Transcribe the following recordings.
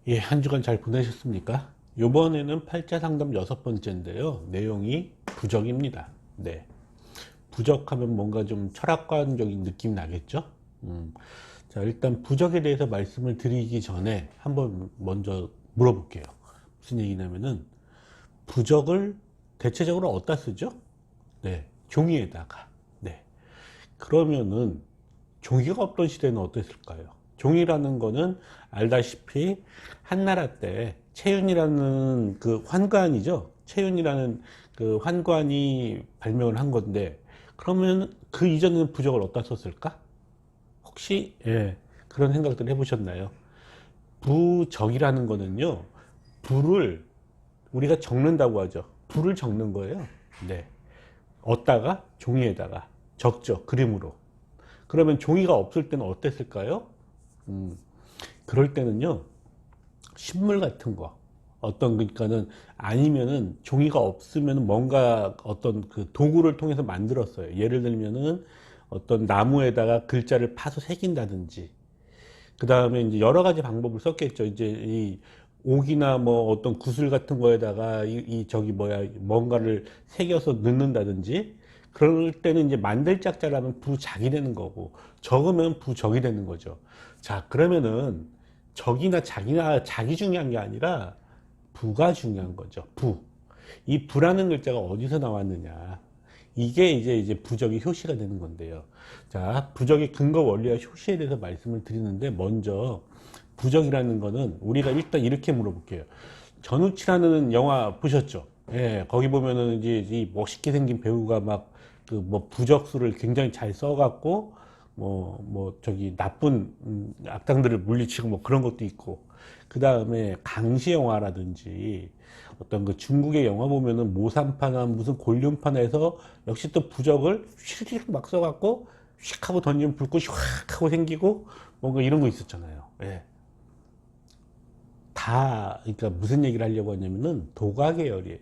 예, 한 주간 잘 보내셨습니까? 이번에는 팔자 상담 6번째인데요. 내용이 부적입니다. 네. 부적하면 뭔가 좀 철학관적인 느낌이 나겠죠? 자, 일단 부적에 대해서 말씀을 드리기 전에 한번 먼저 물어볼게요. 무슨 얘기냐면은, 부적을 대체적으로 어디다 쓰죠? 네. 종이에다가. 네. 그러면은, 종이가 없던 시대는 어땠을까요? 종이라는 거는 알다시피 한나라 때 채윤이라는 그 환관이죠. 채윤이라는 그 환관이 발명을 한 건데, 그러면 그 이전에는 부적을 어디다 썼을까? 혹시 예, 그런 생각들 해보셨나요? 부적이라는 거는요, 부를 우리가 적는다고 하죠. 부를 적는 거예요. 네. 어디다가 종이에다가 적죠. 그림으로. 그러면 종이가 없을 때는 어땠을까요? 음, 그럴 때는요, 식물 같은 거, 어떤, 그러니까는, 아니면은 종이가 없으면 뭔가 어떤 그 도구를 통해서 만들었어요. 예를 들면은 어떤 나무에다가 글자를 파서 새긴다든지, 그 다음에 이제 여러 가지 방법을 썼겠죠. 이제 이 옥이나 뭐 어떤 구슬 같은 거에다가 저기 뭐야, 뭔가를 새겨서 넣는다든지, 그럴 때는 이제 만들 짝자라면 부작이 되는 거고, 적으면 부적이 되는 거죠. 자, 그러면은 적이나 자기나 자기 중요한 게 아니라 부가 중요한 거죠. 부. 이 부라는 글자가 어디서 나왔느냐. 이게 이제 부적의 효시가 되는 건데요. 자, 부적의 근거 원리와 효시에 대해서 말씀을 드리는데, 먼저 부적이라는 거는 우리가 일단 이렇게 물어볼게요. 전우치라는 영화 보셨죠? 예, 거기 보면은 이제 이 멋있게 생긴 배우가 막 그 뭐 부적수를 굉장히 잘 써갖고 저기 나쁜 악당들을 물리치고 뭐 그런 것도 있고, 그 다음에 강시 영화라든지 어떤 그 중국의 영화 보면은 모산파나 무슨 곤륜파에서 역시 또 부적을 휙휙 막 써갖고 휙 하고 던지면 불꽃이 확 하고 생기고 뭔가 이런 거 있었잖아요. 예. 다, 그러니까 무슨 얘기를 하려고 하냐면은 도가 계열이에요.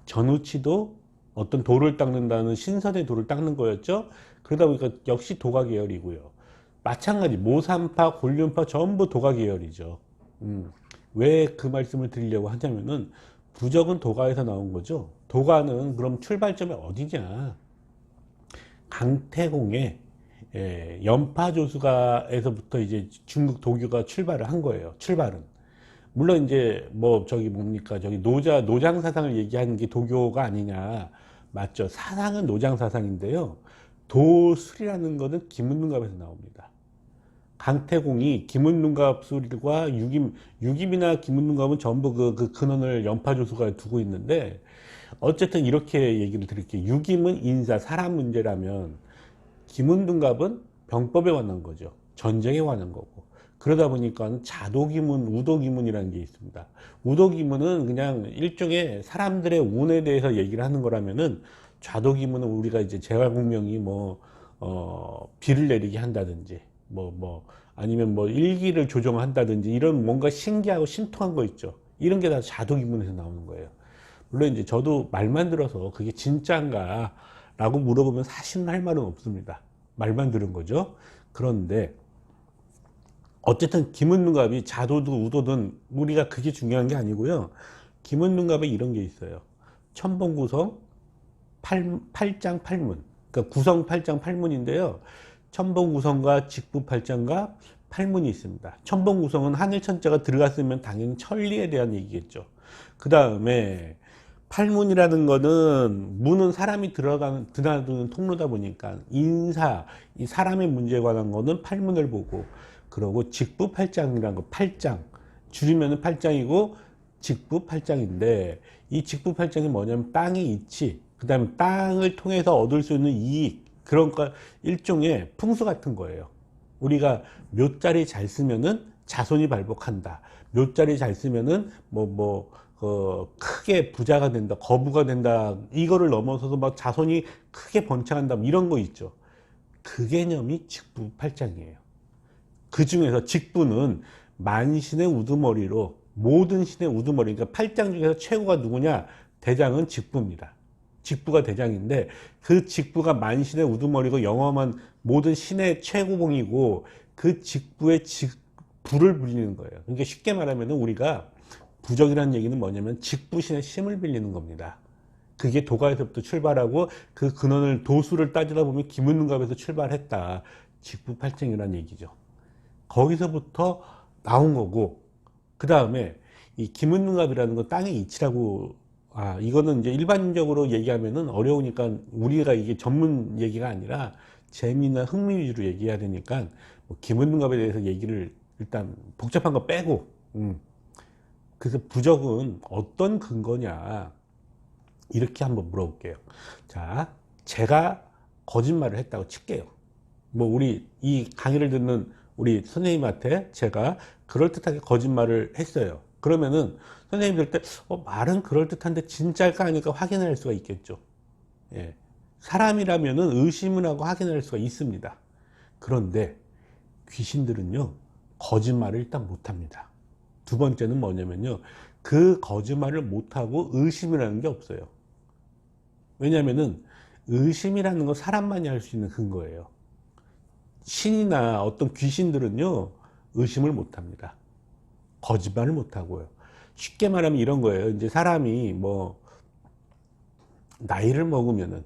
전우치도 어떤 돌을 닦는다는 신선의 돌을 닦는 거였죠. 그러다 보니까 역시 도가 계열이고요. 마찬가지 모산파, 곤륜파 전부 도가 계열이죠. 왜 그 말씀을 드리려고 하냐면은 부적은 도가에서 나온 거죠. 도가는 그럼 출발점이 어디냐? 강태공의 연파조수가에서부터 이제 중국 도교가 출발을 한 거예요. 출발은. 물론 이제 뭐 저기 뭡니까 저기 노장 사상을 얘기하는 게 도교가 아니냐. 맞죠? 사상은 노장 사상인데요. 도술이라는 것은 김은능갑에서 나옵니다. 강태공이 김은능갑술과 유김이나 김은능갑은 전부 그 근원을 연파조수가 두고 있는데, 어쨌든 이렇게 얘기를 드릴게요. 유김은 인사 사람 문제라면 김은등갑은 병법에 관한 거죠. 전쟁에 관한 거고. 그러다 보니까 자도기문, 우도기문이라는 게 있습니다. 우도기문은 그냥 일종의 사람들의 운에 대해서 얘기를 하는 거라면은, 좌도기문은 우리가 이제 제갈공명이 비를 내리게 한다든지, 아니면 뭐 일기를 조정한다든지, 이런 뭔가 신기하고 신통한 거 있죠. 이런 게 다 좌도기문에서 나오는 거예요. 물론 이제 저도 말만 들어서 그게 진짜인가 라고 물어보면 사실은 할 말은 없습니다. 말만 들은 거죠. 그런데 어쨌든 김은능갑이 자도든 우도든 우리가 그게 중요한 게 아니고요. 김은능갑에 이런 게 있어요. 천봉구성 팔장 팔문. 그러니까 구성 팔장 팔문인데요. 천봉구성과 직부팔장과 팔문이 있습니다. 천봉구성은 하늘 천자가 들어갔으면 당연히 천리에 대한 얘기겠죠. 그 다음에 팔문이라는 거는, 문은 사람이 드나드는 통로다 보니까 인사, 이 사람의 문제에 관한 거는 팔문을 보고, 그러고 직부팔장이라는 거, 팔장 줄이면 팔장이고 직부팔장인데, 이 직부팔장이 뭐냐면 땅의 이치, 그 다음에 땅을 통해서 얻을 수 있는 이익, 그런 거 일종의 풍수 같은 거예요. 우리가 묘자리 잘 쓰면은 자손이 발복한다. 묘자리 잘 쓰면은 크게 부자가 된다, 거부가 된다, 이거를 넘어서서 막 자손이 크게 번창한다, 이런 거 있죠. 그 개념이 직부팔장이에요. 그 중에서 직부는 만신의 우두머리로, 모든 신의 우두머리, 그러니까 팔장 중에서 최고가 누구냐? 대장은 직부입니다. 직부가 대장인데, 그 직부가 만신의 우두머리고 영험한 모든 신의 최고봉이고, 그 직부의 부를 부리는 거예요. 그러니까 쉽게 말하면 우리가 부적이라는 얘기는 뭐냐면 직부신의 심을 빌리는 겁니다. 그게 도가에서부터 출발하고 그 근원을 도수를 따지다 보면 김은능갑에서 출발했다. 직부팔쟁이라는 얘기죠. 거기서부터 나온 거고, 그 다음에 이 김은능갑이라는 건 땅의 이치라고, 이거는 이제 일반적으로 얘기하면은 어려우니까 우리가 이게 전문 얘기가 아니라 재미나 흥미 위주로 얘기해야 되니까 뭐 김은능갑에 대해서 얘기를 일단 복잡한 거 빼고, 그래서 부적은 어떤 근거냐, 이렇게 한번 물어볼게요. 자, 제가 거짓말을 했다고 칠게요. 뭐 우리 이 강의를 듣는 우리 선생님한테 제가 그럴듯하게 거짓말을 했어요. 그러면은 선생님 들 때 말은 그럴듯한데 진짜일까 아닐까 확인할 수가 있겠죠. 예. 사람이라면은 의심을 하고 확인할 수가 있습니다. 그런데 귀신들은요, 거짓말을 일단 못합니다. 두 번째는 뭐냐면요, 그 거짓말을 못하고 의심이라는 게 없어요. 왜냐면은 의심이라는 건 사람만이 할 수 있는 근거예요. 신이나 어떤 귀신들은요, 의심을 못합니다. 거짓말을 못하고요. 쉽게 말하면 이런 거예요. 이제 사람이 뭐 나이를 먹으면은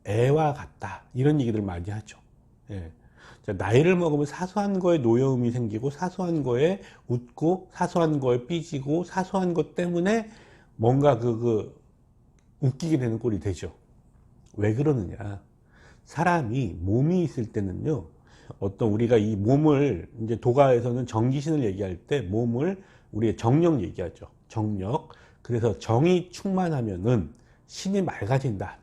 애와 같다, 이런 얘기들 많이 하죠. 예. 자, 나이를 먹으면 사소한 거에 노여움이 생기고, 사소한 거에 웃고, 사소한 거에 삐지고, 사소한 것 때문에 뭔가 웃기게 되는 꼴이 되죠. 왜 그러느냐? 사람이 몸이 있을 때는요, 어떤 우리가 이 몸을 이제 도가에서는 정기신을 얘기할 때 몸을 우리의 정력 얘기하죠. 정력. 그래서 정이 충만하면은 신이 맑아진다.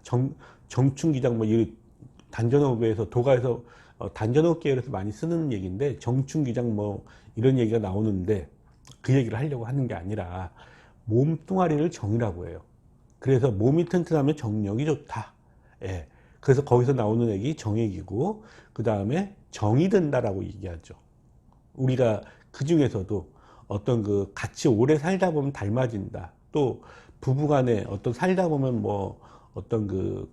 정충기장, 뭐 이 단전호흡에서 도가에서 단전호흡 계열에서 많이 쓰는 얘기인데, 정충기장 뭐 이런 얘기가 나오는데 그 얘기를 하려고 하는 게 아니라 몸뚱아리를 정이라고 해요. 그래서 몸이 튼튼하면 정력이 좋다. 예. 그래서 거기서 나오는 얘기 정액이고, 그 다음에 정이 든다라고 얘기하죠. 우리가 그 중에서도 어떤 같이 오래 살다 보면 닮아진다. 또 부부간에 어떤 살다 보면 뭐 어떤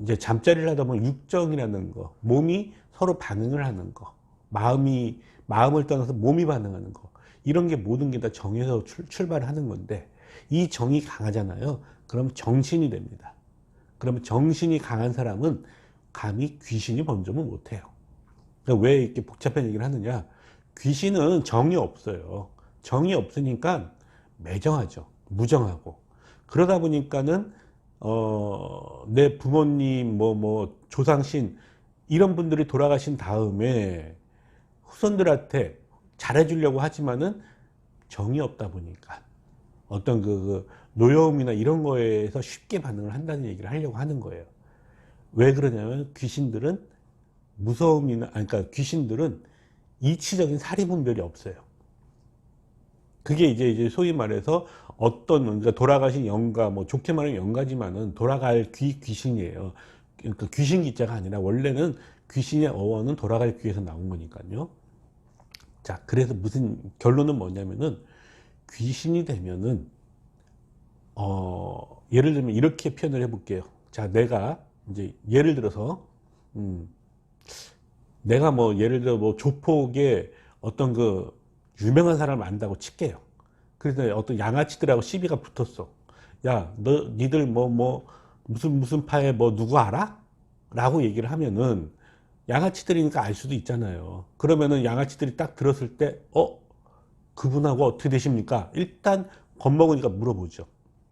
이제 잠자리를 하다 보면 육정이라는 거, 몸이 서로 반응을 하는 거, 마음을 떠나서 몸이 반응하는 거, 이런 게 모든 게 다 정에서 출발하는 건데, 이 정이 강하잖아요. 그럼 정신이 됩니다. 그러면 정신이 강한 사람은 감히 귀신이 번점을 못해요. 그러니까 왜 이렇게 복잡한 얘기를 하느냐? 귀신은 정이 없어요. 정이 없으니까 매정하죠. 무정하고. 그러다 보니까는 내 부모님, 조상신, 이런 분들이 돌아가신 다음에 후손들한테 잘해주려고 하지만은 정이 없다 보니까 어떤 노여움이나 이런 거에서 쉽게 반응을 한다는 얘기를 하려고 하는 거예요. 왜 그러냐면 귀신들은 그러니까 귀신들은 이치적인 사리분별이 없어요. 그게 이제 소위 말해서 그러니까 돌아가신 영가, 뭐 좋게 말하면 영가지만은 돌아갈 귀신이에요. 그러니까 귀신 기자가 아니라 원래는 귀신의 어원은 돌아갈 귀에서 나온 거니까요. 자, 그래서 무슨 결론은 뭐냐면은 귀신이 되면은 예를 들면 이렇게 표현을 해볼게요. 자, 내가 이제 예를 들어서 내가 뭐 예를 들어 뭐 조폭에 어떤 유명한 사람을 안다고 칠게요. 그래서 어떤 양아치들하고 시비가 붙었어. 야, 니들 무슨 파에 누구 알아? 라고 얘기를 하면은 양아치들이니까 알 수도 있잖아요. 그러면은 양아치들이 딱 들었을 때, 그분하고 어떻게 되십니까? 일단 겁먹으니까 물어보죠.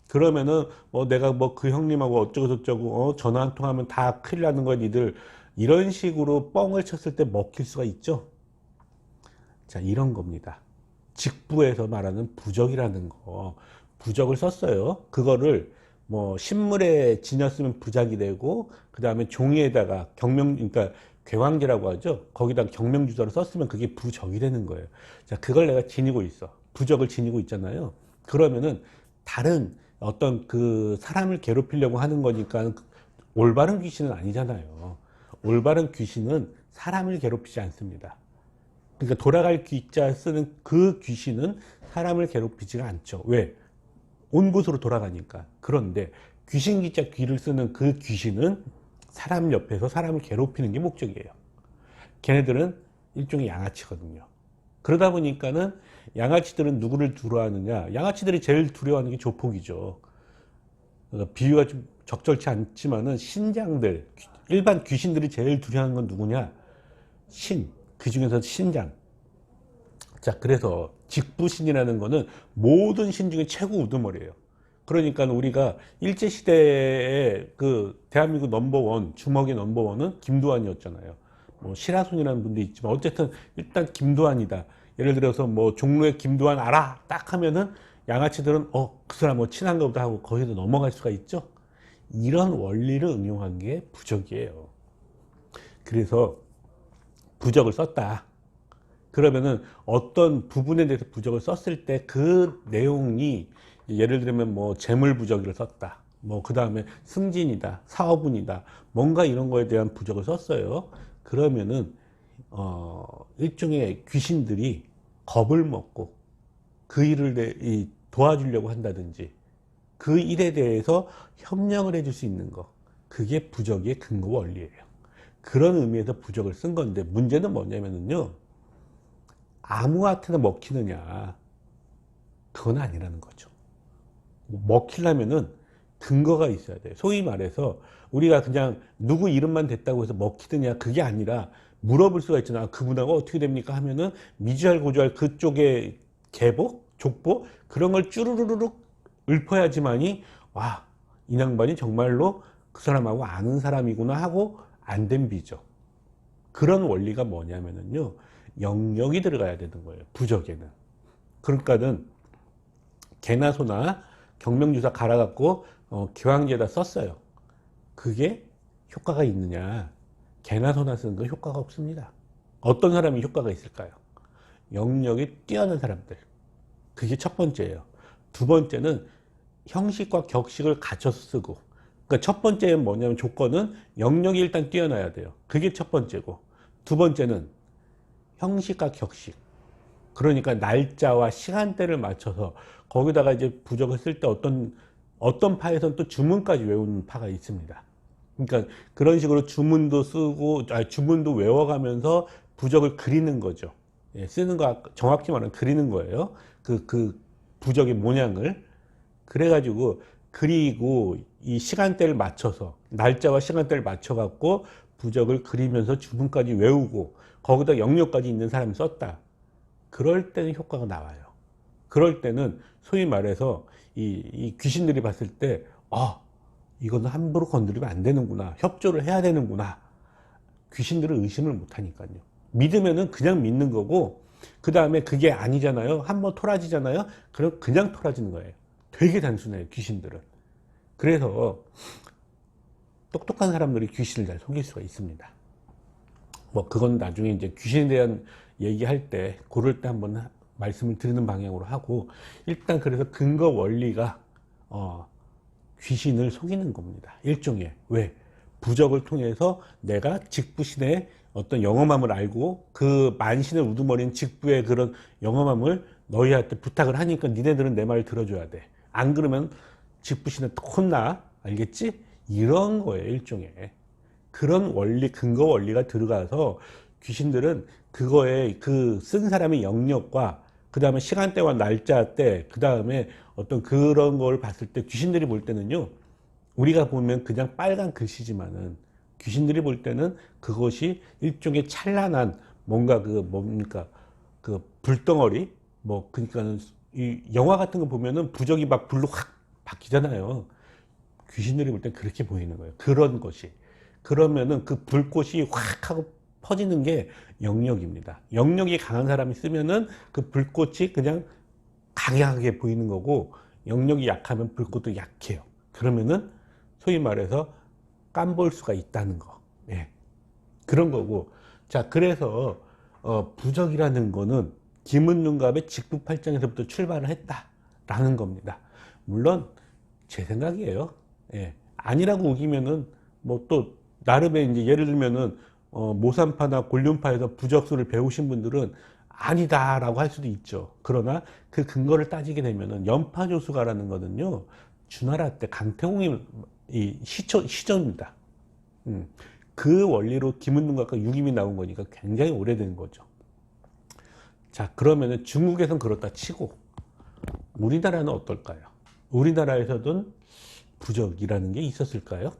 그러면은 내가 그 형님하고 어쩌고저쩌고 전화 한 통하면 다 큰일 나는 거야 니들, 이런 식으로 뻥을 쳤을 때 먹힐 수가 있죠. 자, 이런 겁니다. 직부에서 말하는 부적이라는 거, 부적을 썼어요. 그거를 신물에 지녔으면 부작이 되고, 그 다음에 종이에다가 그러니까 궤광제라고 하죠. 거기다 경명주사를 썼으면 그게 부적이 되는 거예요. 자, 그걸 내가 지니고 있어. 부적을 지니고 있잖아요. 그러면은 다른 어떤 사람을 괴롭히려고 하는 거니까 올바른 귀신은 아니잖아요. 올바른 귀신은 사람을 괴롭히지 않습니다. 그러니까 돌아갈 귀자 쓰는 그 귀신은 사람을 괴롭히지가 않죠. 왜? 온 곳으로 돌아가니까. 그런데 귀신 기자 귀를 쓰는 그 귀신은 사람 옆에서 사람을 괴롭히는 게 목적이에요. 걔네들은 일종의 양아치거든요. 그러다 보니까는 양아치들은 누구를 두려워하느냐? 양아치들이 제일 두려워하는 게 조폭이죠. 비유가 좀 적절치 않지만은 신장들, 일반 귀신들이 제일 두려워하는 건 누구냐? 신, 그 중에서 신장. 자, 그래서 직부신이라는 거는 모든 신 중에 최고 우두머리예요. 그러니까 우리가 일제시대에 그 대한민국 넘버원, 주먹의 넘버원은 김두한이었잖아요. 뭐 시라손이라는 분도 있지만 어쨌든 일단 김두한이다. 예를 들어서 뭐 종로에 김두한 알아? 딱 하면은 양아치들은 그 사람 뭐 친한가 보다 하고 거기서 넘어갈 수가 있죠. 이런 원리를 응용한 게 부적이에요. 그래서 부적을 썼다. 그러면은 어떤 부분에 대해서 부적을 썼을 때 그 내용이 예를 들면 뭐 재물 부적을 썼다. 뭐 그 다음에 승진이다, 사업운이다, 뭔가 이런 거에 대한 부적을 썼어요. 그러면은 일종의 귀신들이 겁을 먹고 그 일을 도와주려고 한다든지 그 일에 대해서 협력을 해줄 수 있는 거, 그게 부적의 근거 원리예요. 그런 의미에서 부적을 쓴 건데 문제는 뭐냐면요, 아무한테나 먹히느냐, 그건 아니라는 거죠. 먹히려면은 근거가 있어야 돼요. 소위 말해서 우리가 그냥 누구 이름만 됐다고 해서 먹히느냐, 그게 아니라 물어볼 수가 있잖아. 그분하고 어떻게 됩니까 하면은 미주알고주알 그쪽에 계보, 족보, 그런 걸 쭈루루룩 읊어야지만이 와, 이 양반이 정말로 그 사람하고 아는 사람이구나 하고 안 덤비죠. 그런 원리가 뭐냐면은요, 영역이 들어가야 되는 거예요, 부적에는. 그러니까는 개나 소나 경명주사 갈아갖고 기왕제에다 썼어요. 그게 효과가 있느냐? 개나 소나 쓰는 거 효과가 없습니다. 어떤 사람이 효과가 있을까요? 영역이 뛰어난 사람들. 그게 첫 번째예요. 두 번째는 형식과 격식을 갖춰서 쓰고. 그러니까 첫 번째는 뭐냐면 조건은 영역이 일단 뛰어나야 돼요. 그게 첫 번째고. 두 번째는 형식과 격식. 그러니까 날짜와 시간대를 맞춰서 거기다가 이제 부적을 쓸 때 어떤 파에서는 또 주문까지 외우는 파가 있습니다. 그러니까 그런 식으로 주문도 쓰고, 주문도 외워가면서 부적을 그리는 거죠. 예, 쓰는 거, 정확히 말하면 그리는 거예요. 그 부적의 모양을. 그래가지고, 그리고 이 시간대를 맞춰서, 날짜와 시간대를 맞춰갖고 부적을 그리면서 주문까지 외우고, 거기다 영역까지 있는 사람이 썼다. 그럴 때는 효과가 나와요. 그럴 때는 소위 말해서 이 귀신들이 봤을 때, 이거는 함부로 건드리면 안 되는구나. 협조를 해야 되는구나. 귀신들은 의심을 못 하니까요. 믿으면은 그냥 믿는 거고, 그 다음에 그게 아니잖아요. 한번 토라지잖아요. 그럼 그냥 토라지는 거예요. 되게 단순해요, 귀신들은. 그래서 똑똑한 사람들이 귀신을 잘 속일 수가 있습니다. 뭐 그건 나중에 이제 귀신에 대한 얘기할 때, 그럴 때 한번 말씀을 드리는 방향으로 하고, 일단 그래서 근거 원리가 귀신을 속이는 겁니다. 일종의. 왜? 부적을 통해서 내가 직부신의 어떤 영험함을 알고 그 만신의 우두머리인 직부의 그런 영험함을 너희한테 부탁을 하니까 니네들은 내 말을 들어줘야 돼. 안 그러면 직부신한테 혼나. 알겠지? 이런 거예요, 일종의. 그런 원리, 근거 원리가 들어가서 귀신들은 그거에 그 쓴 사람의 영역과 그 다음에 시간대와 날짜대, 그 다음에 어떤 그런 걸 봤을 때 귀신들이 볼 때는요, 우리가 보면 그냥 빨간 글씨지만은 귀신들이 볼 때는 그것이 일종의 찬란한 뭔가 뭡니까, 그 불덩어리, 뭐, 그러니까는 이 영화 같은 거 보면은 부적이 막 불로 확 바뀌잖아요. 귀신들이 볼 땐 그렇게 보이는 거예요. 그런 것이. 그러면은 그 불꽃이 확 하고 퍼지는 게 영역입니다. 영역이 강한 사람이 쓰면은 그 불꽃이 그냥 강하게 보이는 거고, 영역이 약하면 불꽃도 약해요. 그러면은 소위 말해서 깜볼 수가 있다는 거. 예. 그런 거고. 자, 그래서 부적이라는 거는 김은중갑의 직부팔장에서부터 출발을 했다라는 겁니다. 물론 제 생각이에요. 예. 아니라고 우기면은 뭐 또 나름의 이제 예를 들면은 모산파나 곤륜파에서 부적수를 배우신 분들은 아니다라고 할 수도 있죠. 그러나 그 근거를 따지게 되면은 연파조수가라는 거는요, 주나라 때 강태공이 시조입니다. 그 원리로 김은중갑과 유김이 나온 거니까 굉장히 오래된 거죠. 자, 그러면은 중국에선 그렇다 치고 우리나라는 어떨까요? 우리나라에서는 부적이라는 게 있었을까요?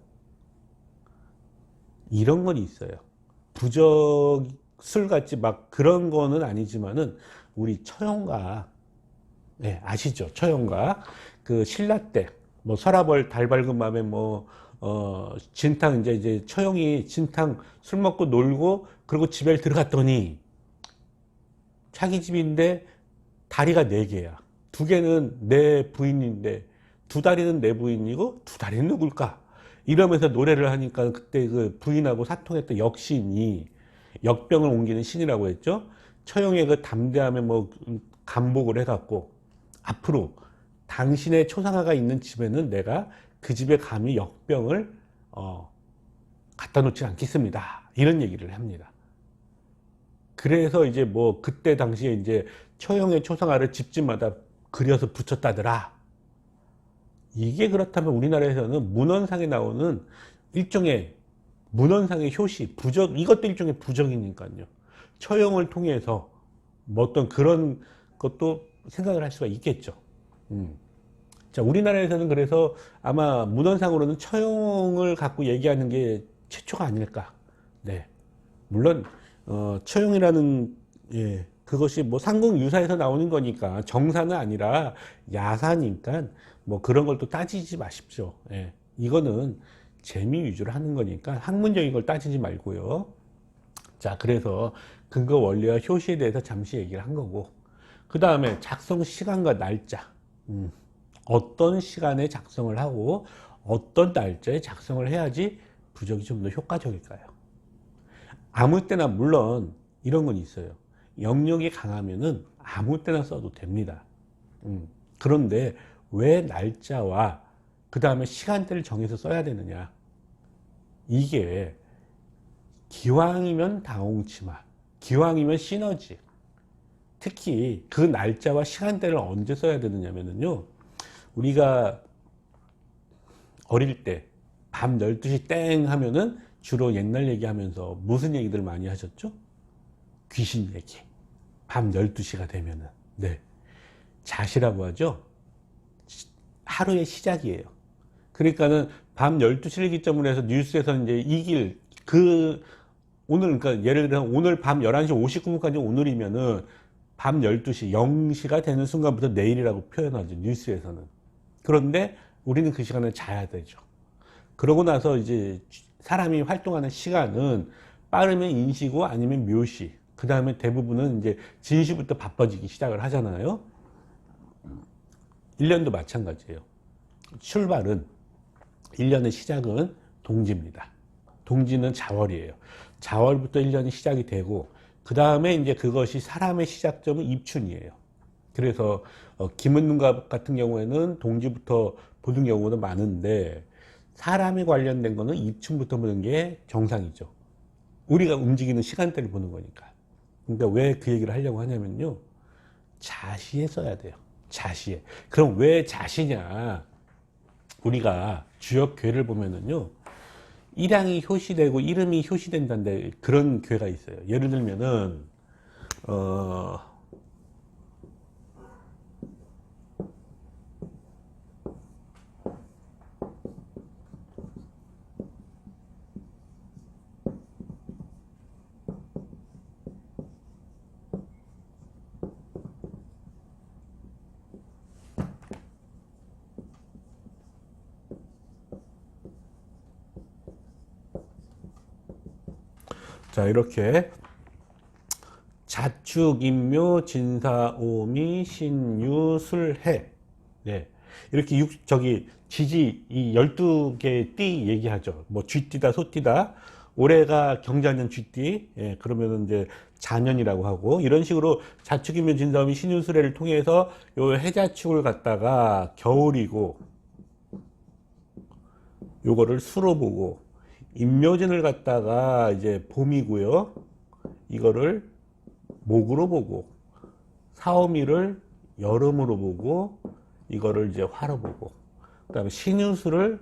이런 건 있어요. 부적술 같이 막 그런 거는 아니지만은 우리 처형가, 네, 아시죠? 처형가. 그 신라 때, 뭐 서라벌 달 밝은 밤에 뭐, 진탕, 이제 처형이 진탕 술 먹고 놀고, 그리고 집에 들어갔더니, 자기 집인데 다리가 네 개야. 두 개는 내 부인인데, 두 다리는 내 부인이고, 두 다리는 누굴까? 이러면서 노래를 하니까 그때 그 부인하고 사통했던 역신이 역병을 옮기는 신이라고 했죠. 처형의 그 담대함에 뭐 감복을 해갖고 앞으로 당신의 초상화가 있는 집에는 내가 그 집에 감히 역병을 갖다 놓지 않겠습니다. 이런 얘기를 합니다. 그래서 이제 뭐 그때 당시에 이제 처형의 초상화를 집집마다 그려서 붙였다더라. 이게 그렇다면 우리나라에서는 문헌상에 나오는 일종의 문헌상의 효시, 부적, 이것도 일종의 부적이니까요. 처형을 통해서 뭐 어떤 그런 것도 생각을 할 수가 있겠죠. 자, 우리나라에서는 그래서 아마 문헌상으로는 처형을 갖고 얘기하는 게 최초가 아닐까. 네. 물론, 처형이라는, 예, 그것이 뭐 상궁유사에서 나오는 거니까 정사는 아니라 야사니까 뭐 그런 걸 또 따지지 마십시오. 예. 이거는 재미 위주로 하는 거니까 학문적인 걸 따지지 말고요. 자, 그래서 근거 원리와 효시에 대해서 잠시 얘기를 한 거고, 그 다음에 작성 시간과 날짜. 어떤 시간에 작성을 하고 어떤 날짜에 작성을 해야지 부적이 좀 더 효과적일까요? 아무 때나 물론 이런 건 있어요. 영역이 강하면은 아무 때나 써도 됩니다. 그런데 왜 날짜와 그 다음에 시간대를 정해서 써야 되느냐? 이게 기왕이면 다홍치마, 기왕이면 시너지. 특히 그 날짜와 시간대를 언제 써야 되느냐면요. 우리가 어릴 때 밤 12시 땡 하면은 주로 옛날 얘기하면서 무슨 얘기들 많이 하셨죠? 귀신 얘기. 밤 12시가 되면은. 네. 자시라고 하죠. 하루의 시작이에요. 그러니까는 밤 12시를 기점으로 해서 뉴스에서 이제 이길 오늘, 그러니까 예를 들어 오늘 밤 11시 59분까지 오늘이면은 밤 12시 0시가 되는 순간부터 내일이라고 표현하죠. 뉴스에서는. 그런데 우리는 그 시간을 자야 되죠. 그러고 나서 이제 사람이 활동하는 시간은 빠르면 인시고 아니면 묘시. 그 다음에 대부분은 이제 진시부터 바빠지기 시작을 하잖아요. 1년도 마찬가지예요. 출발은 1년의 시작은 동지입니다. 동지는 자월이에요. 자월부터 1년이 시작이 되고 그 다음에 이제 그것이 사람의 시작점은 입춘이에요. 그래서 김은능갑 같은 경우에는 동지부터 보는 경우도 많은데 사람에 관련된 거는 입춘부터 보는 게 정상이죠. 우리가 움직이는 시간대를 보는 거니까. 그러니까 왜 그 얘기를 하려고 하냐면요. 자시에 써야 돼요. 자시에. 그럼 왜 자시냐? 우리가 주역 괴를 보면은요. 일양이 효시되고 이름이 효시된다는데 그런 괴가 있어요. 예를 들면은 자, 이렇게 자축, 인묘, 진사, 오미, 신유, 술해. 네. 이렇게 지지, 이 12개의 띠 얘기하죠. 뭐, 쥐띠다, 소띠다. 올해가 경자년 쥐띠. 예, 그러면은 이제 자년이라고 하고, 이런 식으로 자축, 인묘, 진사, 오미, 신유, 술해를 통해서 요 해자축을 갖다가 겨울이고, 요거를 수로 보고, 인묘진을 갖다가 이제 봄이고요. 이거를 목으로 보고, 사오미를 여름으로 보고, 이거를 이제 화로 보고, 그 다음에 신유수를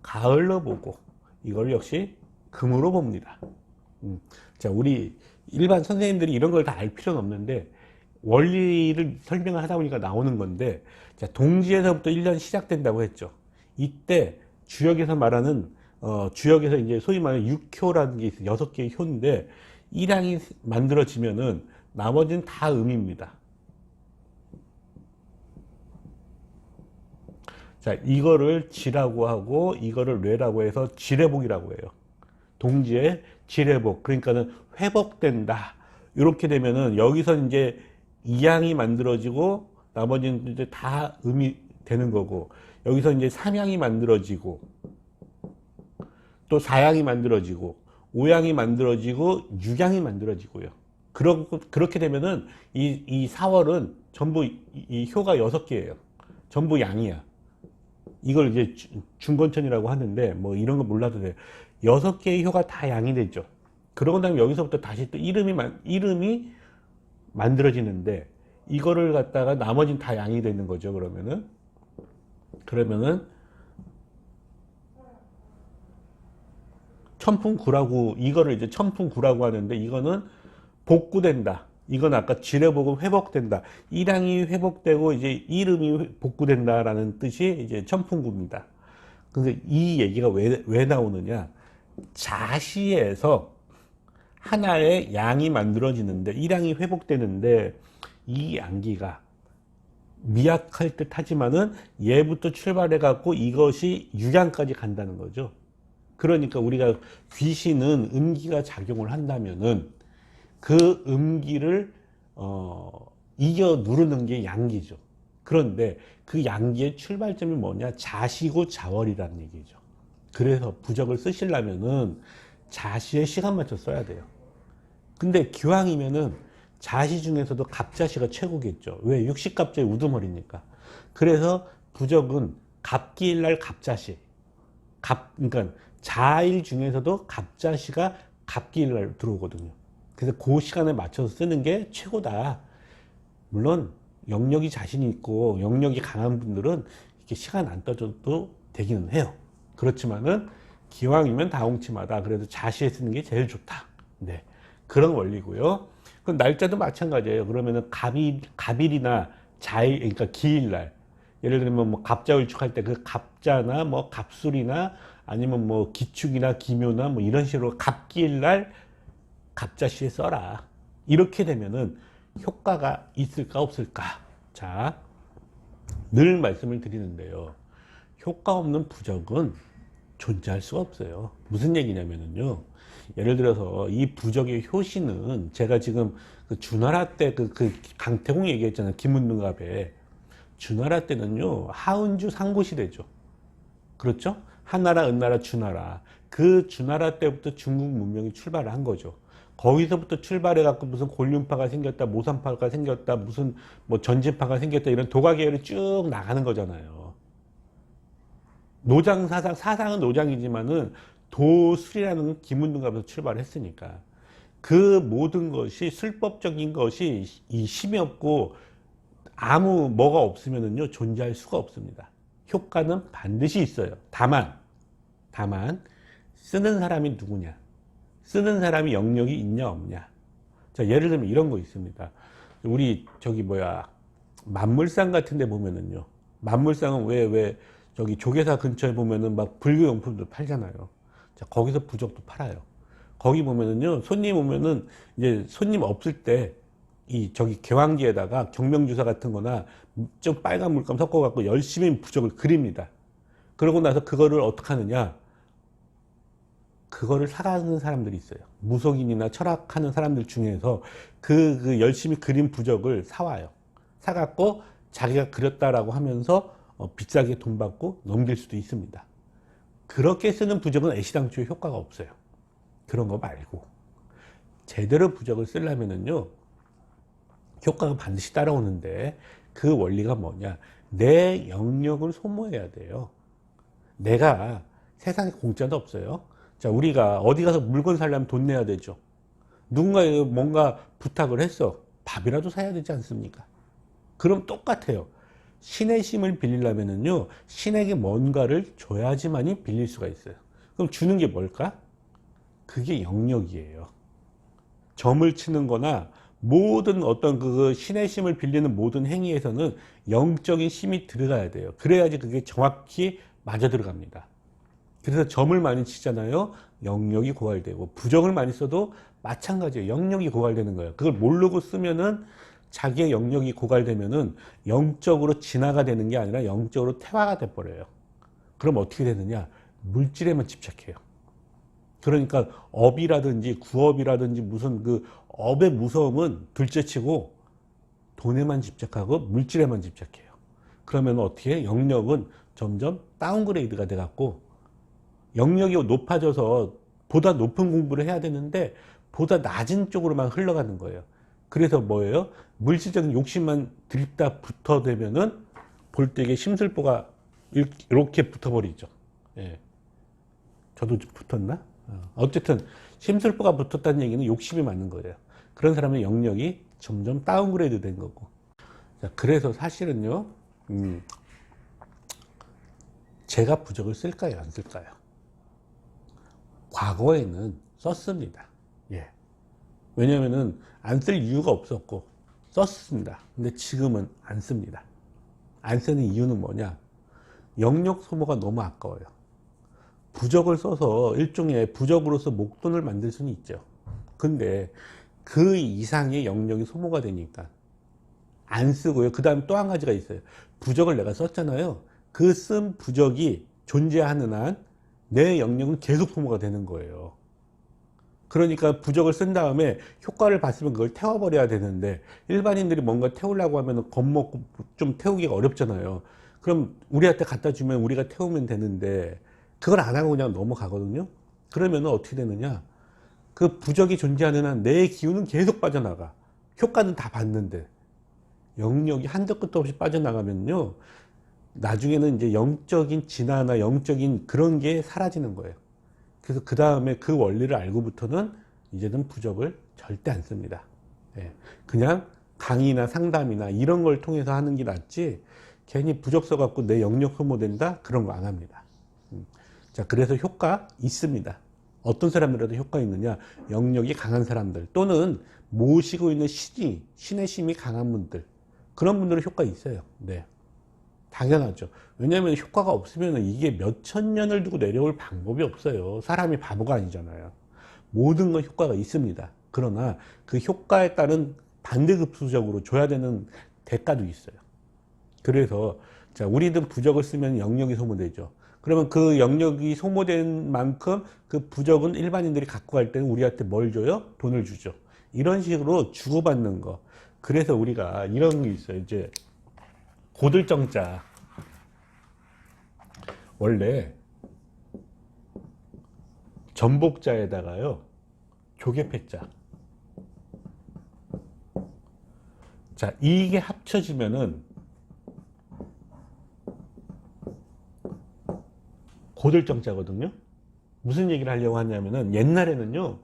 가을로 보고, 이걸 역시 금으로 봅니다. 자, 우리 일반 선생님들이 이런 걸 다 알 필요는 없는데, 원리를 설명을 하다 보니까 나오는 건데, 자, 동지에서부터 1년 시작된다고 했죠. 이때 주역에서 말하는 주역에서 이제 소위 말하는 6효라는 게 있어요. 6개의 효인데 1항이 만들어지면은 나머지는 다 음입니다. 자, 이거를 지라고 하고 이거를 뇌라고 해서 지례복이라고 해요. 동지의 지례복. 그러니까는 회복된다. 이렇게 되면은 여기서 이제 2항이 만들어지고 나머지는 이제 다 음이 되는 거고, 여기서 이제 3항이 만들어지고 또 4항이 만들어지고 5항이 만들어지고 6항이 만들어지고요. 그렇게 되면은 이 4월은 전부 이 효가 6개예요. 전부 양이야. 이걸 이제 중건천이라고 하는데 뭐 이런 거 몰라도 돼요. 6개의 효가 다 양이 되죠. 그러고 나면 여기서부터 다시 또 이름이 만들어지는데, 이거를 갖다가 나머지는 다 양이 되는 거죠. 그러면은 천풍구라고, 이거를 이제 천풍구라고 하는데, 이거는 복구된다. 이건 아까 지뢰복은 회복된다. 1항이 회복되고 이제 이름이 복구된다라는 뜻이 이제 천풍구입니다. 근데 이 얘기가 왜 나오느냐? 자시에서 하나의 양이 만들어지는데, 1항이 회복되는데, 이 양기가 미약할 듯 하지만은 얘부터 출발해 갖고 이것이 6항까지 간다는 거죠. 그러니까 우리가 귀신은 음기가 작용을 한다면은 그 음기를 이겨 누르는 게 양기죠. 그런데 그 양기의 출발점이 뭐냐? 자시고 자월이라는 얘기죠. 그래서 부적을 쓰시려면은 자시에 시간 맞춰 써야 돼요. 근데 기왕이면은 자시 중에서도 갑자시가 최고겠죠. 왜? 육식갑자의 우두머리니까. 그래서 부적은 갑기일날 갑자시. 그러니까 자일 중에서도 갑자시가 갑기일날 들어오거든요. 그래서 그 시간에 맞춰서 쓰는 게 최고다. 물론 영역이 자신이 있고 영역이 강한 분들은 이렇게 시간 안 떠줘도 되기는 해요. 그렇지만은 기왕이면 다홍치마다 그래도 자시에 쓰는 게 제일 좋다. 네, 그런 원리고요. 그 날짜도 마찬가지예요. 그러면은 갑일이나 자일, 그러니까 기일날, 예를 들면 뭐 갑자을축할 때 그 갑자나 뭐 갑술이나 아니면 뭐 기축이나 기묘나 뭐 이런 식으로 갑기일날 갑자시에 써라. 이렇게 되면은 효과가 있을까 없을까? 자, 늘 말씀을 드리는데요. 효과 없는 부적은 존재할 수가 없어요. 무슨 얘기냐면요. 예를 들어서 이 부적의 효시는 제가 지금 그 주나라 때 그 강태공 얘기했잖아요. 김문능갑에. 주나라 때는요, 하은주 상고시대죠. 그렇죠? 한나라, 은나라, 주나라. 그 주나라 때부터 중국 문명이 출발을 한 거죠. 거기서부터 출발해갖고 무슨 곤륜파가 생겼다, 모산파가 생겼다, 무슨 뭐 전진파가 생겼다, 이런 도가계열이 쭉 나가는 거잖아요. 사상은 노장이지만은 도술이라는 김문등갑에서 출발했으니까 그 모든 것이 술법적인 것이 이 힘이 없고 아무 뭐가 없으면은요 존재할 수가 없습니다. 효과는 반드시 있어요. 다만 쓰는 사람이 누구냐, 쓰는 사람이 영역이 있냐 없냐. 자, 예를 들면 이런 거 있습니다. 우리 만물상 같은 데 보면은요, 만물상은 왜 저기 조계사 근처에 보면은 막 불교용품도 팔잖아요. 자, 거기서 부적도 팔아요. 거기 보면은요, 손님 오면은 이제 손님 없을 때 저기 개왕지에다가 경명주사 같은 거나 좀 빨간 물감 섞어 갖고 열심히 부적을 그립니다. 그러고 나서 그거를 어떻게 하느냐, 그거를 사가는 사람들이 있어요. 무속인이나 철학하는 사람들 중에서 그 열심히 그린 부적을 사와요. 사갖고 자기가 그렸다라고 하면서 비싸게 돈 받고 넘길 수도 있습니다. 그렇게 쓰는 부적은 애시당초에 효과가 없어요. 그런 거 말고 제대로 부적을 쓰려면은요, 효과가 반드시 따라오는데 그 원리가 뭐냐, 내 영역을 소모해야 돼요. 내가 세상에 공짜도 없어요. 자, 우리가 어디 가서 물건 사려면 돈 내야 되죠. 누군가에 뭔가 부탁을 했어. 밥이라도 사야 되지 않습니까? 그럼 똑같아요. 신의 힘을 빌리려면은요, 신에게 뭔가를 줘야지만이 빌릴 수가 있어요. 그럼 주는 게 뭘까? 그게 영역이에요. 점을 치는 거나 모든 어떤 그 신의 심을 빌리는 모든 행위에서는 영적인 심이 들어가야 돼요. 그래야지 그게 정확히 맞아 들어갑니다. 그래서 점을 많이 치잖아요. 영역이 고갈되고, 부정을 많이 써도 마찬가지예요. 영역이 고갈되는 거예요. 그걸 모르고 쓰면은 자기의 영역이 고갈되면은 영적으로 진화가 되는 게 아니라 영적으로 퇴화가 돼 버려요. 그럼 어떻게 되느냐? 물질에만 집착해요. 그러니까 업이라든지 구업이라든지 무슨 그 업의 무서움은 둘째치고 돈에만 집착하고 물질에만 집착해요. 그러면 어떻게 해? 영역은 점점 다운그레이드가 돼 갖고 영역이 높아져서 보다 높은 공부를 해야 되는데 보다 낮은 쪽으로만 흘러가는 거예요. 그래서 뭐예요? 물질적인 욕심만 들이다 붙어대면은 볼 때 이게 심술보가 이렇게 붙어버리죠. 예. 저도 붙었나? 어쨌든 심술보가 붙었다는 얘기는 욕심이 많은 거예요. 그런 사람의 영역이 점점 다운그레이드 된 거고. 자, 그래서 사실은요, 제가 부적을 쓸까요, 안 쓸까요? 과거에는 썼습니다. 예. 왜냐면은 안 쓸 이유가 없었고 썼습니다. 근데 지금은 안 씁니다. 안 쓰는 이유는 뭐냐? 영역 소모가 너무 아까워요. 부적을 써서 일종의 부적으로서 목돈을 만들 수는 있죠. 근데 그 이상의 영역이 소모가 되니까 안 쓰고요. 그 다음 또 한 가지가 있어요. 부적을 내가 썼잖아요. 그 쓴 부적이 존재하는 한 내 영역은 계속 소모가 되는 거예요. 그러니까 부적을 쓴 다음에 효과를 봤으면 그걸 태워버려야 되는데 일반인들이 뭔가 태우려고 하면 겁먹고 좀 태우기가 어렵잖아요. 그럼 우리한테 갖다 주면 우리가 태우면 되는데 그걸 안 하고 그냥 넘어가거든요. 그러면 어떻게 되느냐? 그 부적이 존재하는 한 내 기운은 계속 빠져나가. 효과는 다 봤는데 영역이 한도 끝도 없이 빠져나가면요, 나중에는 이제 영적인 진화나 영적인 그런 게 사라지는 거예요. 그래서 그 다음에 그 원리를 알고부터는 이제는 부적을 절대 안 씁니다. 예. 그냥 강의나 상담이나 이런 걸 통해서 하는 게 낫지, 괜히 부적 써갖고 내 영역 소모된다? 그런 거 안 합니다. 자, 그래서 효과 있습니다. 어떤 사람들에도 효과 있느냐? 영역이 강한 사람들 또는 모시고 있는 신의 심이 강한 분들, 그런 분들은 효과 있어요. 네. 당연하죠. 왜냐하면 효과가 없으면 이게 몇천 년을 두고 내려올 방법이 없어요. 사람이 바보가 아니잖아요. 모든 건 효과가 있습니다. 그러나 그 효과에 따른 반대급수적으로 줘야 되는 대가도 있어요. 그래서 자, 우리는 부적을 쓰면 영역이 소모되죠. 그러면 그 영역이 소모된 만큼 그 부적은 일반인들이 갖고 갈 때는 우리한테 뭘 줘요? 돈을 주죠. 이런 식으로 주고받는 거. 그래서 우리가 이런 게 있어요. 이제 고들정자, 원래 전복자에다가요 조개패자, 자, 이게 합쳐지면은 고들정자거든요. 무슨 얘기를 하려고 하냐면은 옛날에는요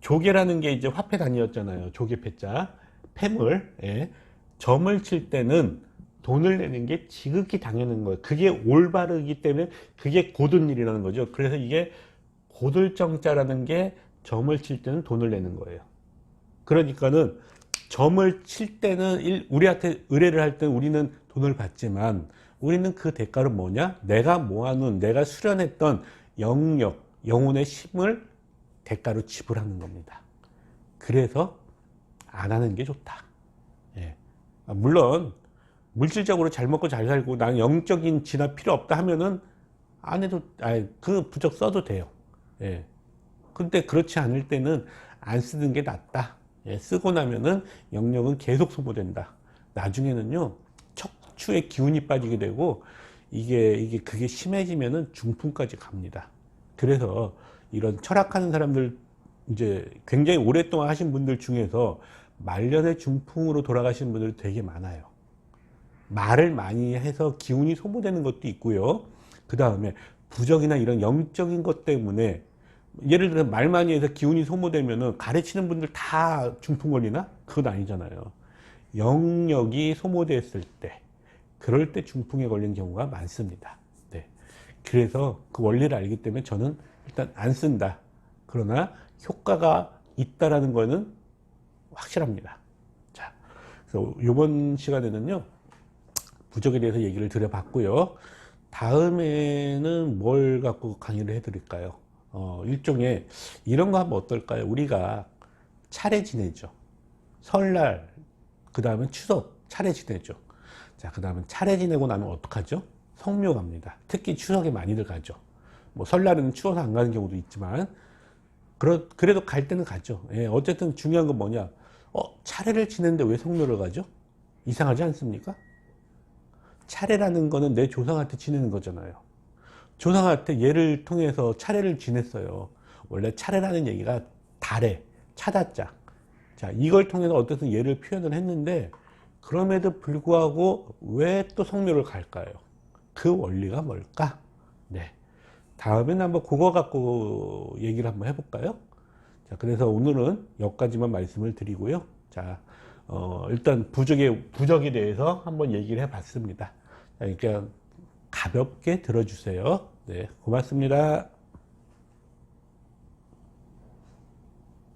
조개라는 게 이제 화폐 단위였잖아요. 조개패자, 폐물. 예. 점을 칠 때는 돈을 내는 게 지극히 당연한 거예요. 그게 올바르기 때문에 그게 고든 일이라는 거죠. 그래서 이게 고들정자라는 게 점을 칠 때는 돈을 내는 거예요. 그러니까는 점을 칠 때는 우리한테 의뢰를 할 때는 우리는 돈을 받지만 우리는 그 대가로 뭐냐? 내가 모아놓은, 내가 수련했던 영역, 영혼의 힘을 대가로 지불하는 겁니다. 그래서 안 하는 게 좋다. 예. 물론 물질적으로 잘 먹고 잘 살고 나는 영적인 진화 필요 없다 하면은 안 해도, 그 부적 써도 돼요. 예. 근데 그렇지 않을 때는 안 쓰는 게 낫다. 예. 쓰고 나면은 영역은 계속 소모된다. 나중에는요 척추에 기운이 빠지게 되고 그게 심해지면은 중풍까지 갑니다. 그래서 이런 철학하는 사람들, 이제 굉장히 오랫동안 하신 분들 중에서 말년에 중풍으로 돌아가시는 분들이 되게 많아요. 말을 많이 해서 기운이 소모되는 것도 있고요. 그 다음에 부적이나 이런 영적인 것 때문에, 예를 들어 말 많이 해서 기운이 소모되면은 가르치는 분들 다 중풍 걸리나? 그건 아니잖아요. 영역이 소모됐을 때, 그럴 때 중풍에 걸리는 경우가 많습니다. 네. 그래서 그 원리를 알기 때문에 저는 일단 안 쓴다. 그러나 효과가 있다라는 거는 확실합니다. 그래서 이번 시간에는요, 부적에 대해서 얘기를 드려봤고요. 다음에는 뭘 갖고 강의를 해드릴까요? 일종의 이런 거 하면 어떨까요? 우리가 차례 지내죠. 설날, 그 다음에 추석 차례 지내죠. 자, 그 다음에 차례 지내고 나면 어떡하죠? 성묘 갑니다. 특히 추석에 많이들 가죠. 뭐 설날은 추워서 안 가는 경우도 있지만 그래도 갈 때는 가죠. 예, 어쨌든 중요한 건 뭐냐? 차례를 지내는데 왜 성묘를 가죠? 이상하지 않습니까? 차례라는 거는 내 조상한테 지내는 거잖아요. 조상한테 예를 통해서 차례를 지냈어요. 원래 차례라는 얘기가 달에, 차다자. 자, 이걸 통해서 어떻든 예를 표현을 했는데, 그럼에도 불구하고 왜 또 성묘를 갈까요? 그 원리가 뭘까? 네. 다음에는 한번 그거 갖고 얘기를 한번 해볼까요? 자, 그래서 오늘은 여기까지만 말씀을 드리고요. 자, 일단 부적에 대해서 한번 얘기를 해봤습니다. 그러니까 가볍게 들어주세요. 네, 고맙습니다.